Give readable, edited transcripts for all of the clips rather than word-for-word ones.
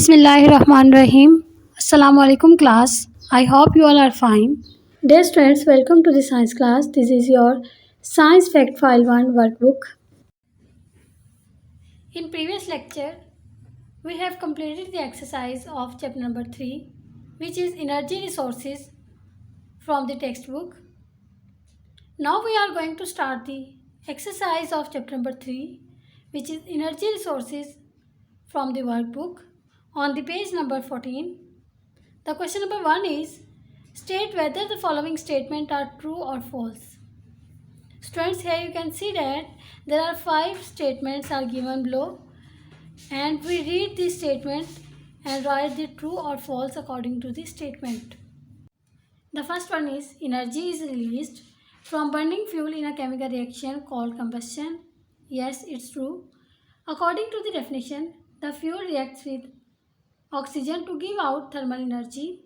Bismillahirrahmanirrahim. Assalamu alaikum class. I hope you all are fine. Dear students, welcome to the science class. This is your Science Fact File 1 workbook. In previous lecture, we have completed the exercise of chapter number 3, which is energy resources from the textbook. Now we are going to start the exercise of chapter number 3, which is energy resources from the workbook on the page number 14. The question number 1 is, state whether the following statements are true or false. Students, here you can see that there are 5 statements are given below, and we read the statement and write the true or false according to the statement. The first one is, energy is released from burning fuel in a chemical reaction called combustion. Yes, it's true. According to the definition, the fuel reacts with oxygen to give out thermal energy,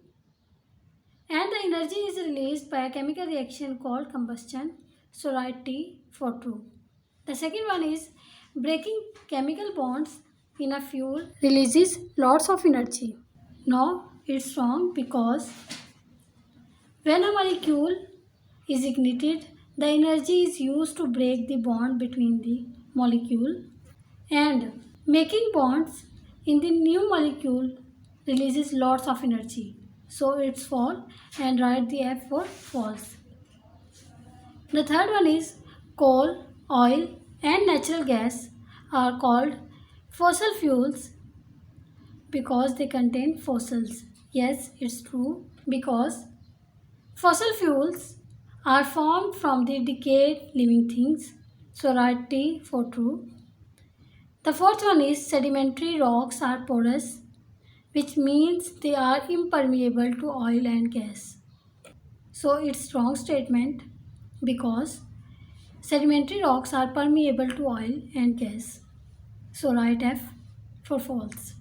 and the energy is released by a chemical reaction called combustion. So write T for true. The second one is, breaking chemical bonds in a fuel releases lots of energy. No, it's wrong, because when a molecule is ignited, the energy is used to break the bond between the molecule, and making bonds in the new molecule releases lots of energy. So it's false, and write the F for false. The third one is, coal, oil and natural gas are called fossil fuels because they contain fossils. Yes, it's true, because fossil fuels are formed from the decayed living things. So write T for true. The fourth one is, sedimentary rocks are porous, which means they are impermeable to oil and gas. So it's wrong statement, because sedimentary rocks are permeable to oil and gas. So write F for false.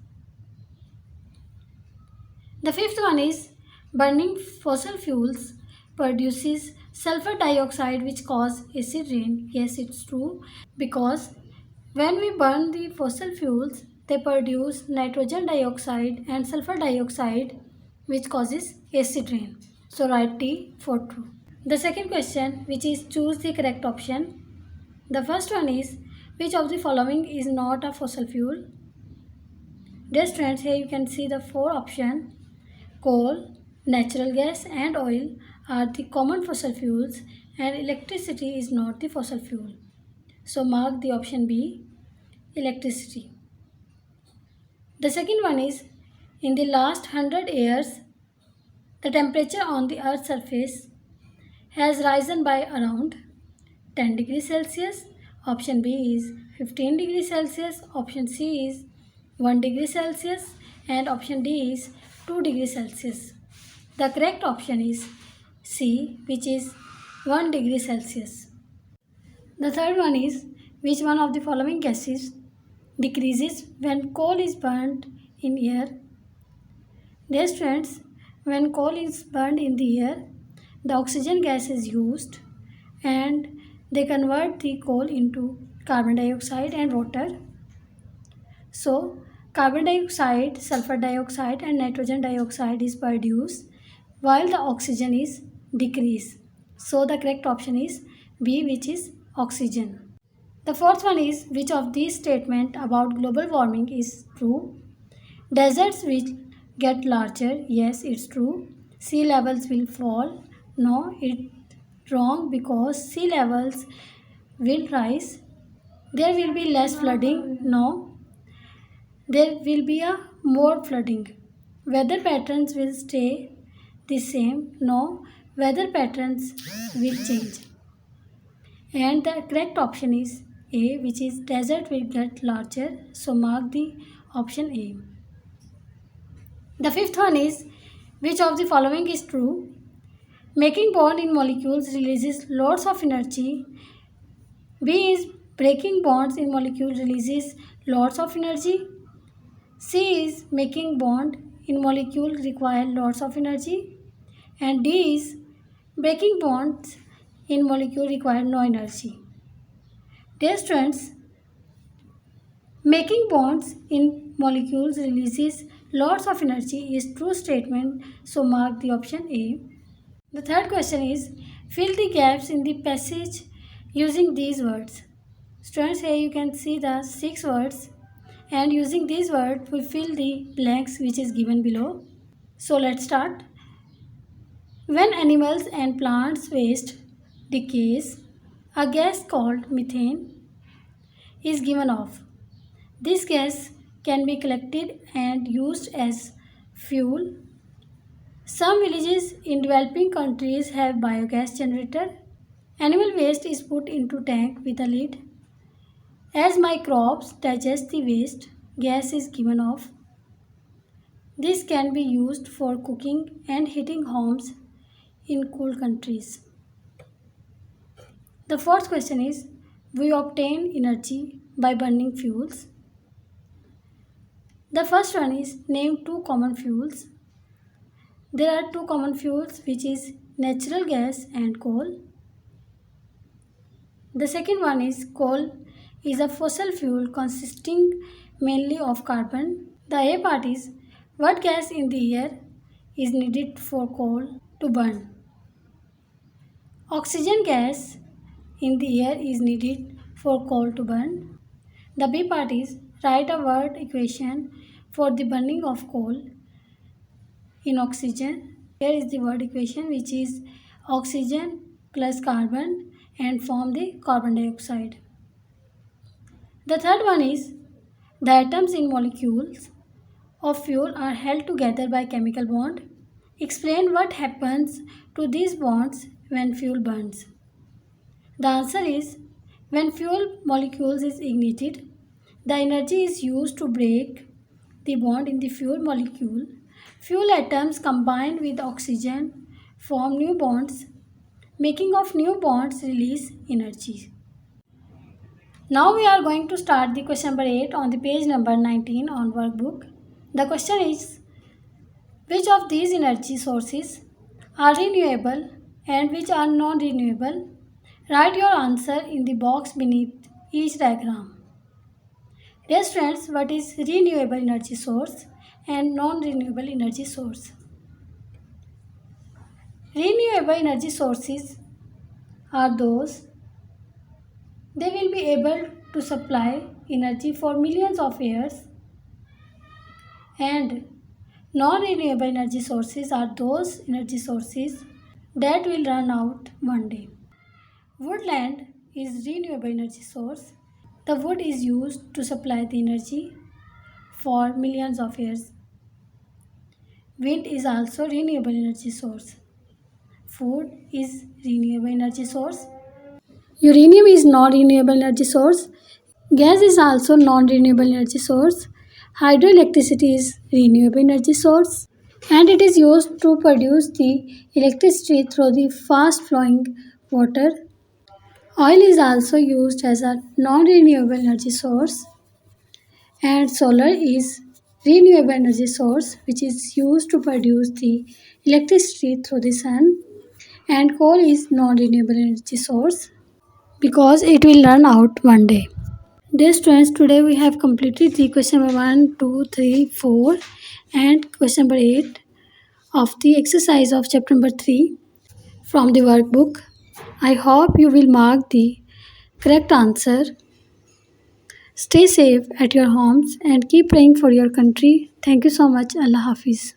The fifth one is, burning fossil fuels produces sulfur dioxide which cause acid rain. Yes, it's true, because when we burn the fossil fuels, they produce nitrogen dioxide and sulfur dioxide which causes acid rain. So write T for true. The second question, which is choose the correct option. The first one is, which of the following is not a fossil fuel? Dear students, here you can see the 4 options. Coal, natural gas and oil are the common fossil fuels, and electricity is not the fossil fuel. So mark the option B, electricity. The second one is, in the last 100 years, the temperature on the Earth's surface has risen by around 10 degrees Celsius. Option B is 15 degrees Celsius. Option C is 1 degree Celsius. And option D is 2 degrees Celsius. The correct option is C, which is 1 degree Celsius. The third one is, which one of the following gases decreases when coal is burnt in air? Dear students, when coal is burned in the air, the oxygen gas is used, and they convert the coal into carbon dioxide and water. So carbon dioxide, sulfur dioxide and nitrogen dioxide is produced while the oxygen is decreased. So the correct option is B, which is oxygen. The fourth one is, which of these statements about global warming is true? Deserts will get larger. Yes, it's true. Sea levels will fall. No, it's wrong, because sea levels will rise. There will be less flooding. No, there will be a more flooding. Weather patterns will stay the same. No, weather patterns will change. And the correct option is A, which is desert will get larger. So mark the option A. The fifth one is, which of the following is true? Making bond in molecules releases lots of energy. B is, breaking bonds in molecules releases lots of energy. C is, making bond in molecule require lots of energy. And D is, breaking bonds in molecule require no energy. Dear students, making bonds in molecules releases lots of energy is true statement, so mark the option A. The third question is fill the gaps in the passage using these words. Students, here you can see the 6 words, and using these words we fill the blanks which is given below. So let's start. When animals and plants waste decays, a gas called methane is given off. This gas can be collected and used as fuel. Some villages in developing countries have biogas generator. Animal waste is put into tank with a lid. As microbes digest the waste, gas is given off. This can be used for cooking and heating homes in cool countries. The fourth question is we obtain energy by burning fuels. The first one is name two common fuels. There are two common fuels which is natural gas and coal. The second one is coal is a fossil fuel consisting mainly of carbon. The A part is what gas in the air is needed for coal to burn. Oxygen gas in the air is needed for coal to burn. The B part is write a word equation for the burning of coal in oxygen. Here is the word equation which is oxygen plus carbon and form the carbon dioxide. The third one is the atoms in molecules of fuel are held together by chemical bond. Explain what happens to these bonds when fuel burns. The answer is when fuel molecules is ignited, the energy is used to break the bond in the fuel molecule. Fuel atoms combine with oxygen form new bonds. Making of new bonds release energy. Now we are going to start the question number 8 on the page number 19 on workbook. The question is which of these energy sources are renewable and which are non-renewable? Write your answer in the box beneath each diagram. Dear students, what is renewable energy source and non-renewable energy source? Renewable energy sources are those they will be able to supply energy for millions of years, and non-renewable energy sources are those energy sources that will run out one day. Woodland is renewable energy source. The wood is used to supply the energy for millions of years. Wind is also renewable energy source. Food is renewable energy source. Uranium is non-renewable energy source. Gas is also non-renewable energy source. Hydroelectricity is renewable energy source and it is used to produce the electricity through the fast flowing water. Oil is also used as a non-renewable energy source, and solar is renewable energy source which is used to produce the electricity through the sun, and coal is non-renewable energy source because it will run out one day. Dear students, today we have completed the question number 1, 2, 3, 4 and question number 8 of the exercise of chapter number 3 from the workbook. I hope you will mark the correct answer. Stay safe at your homes and keep praying for your country. Thank you so much. Allah Hafiz.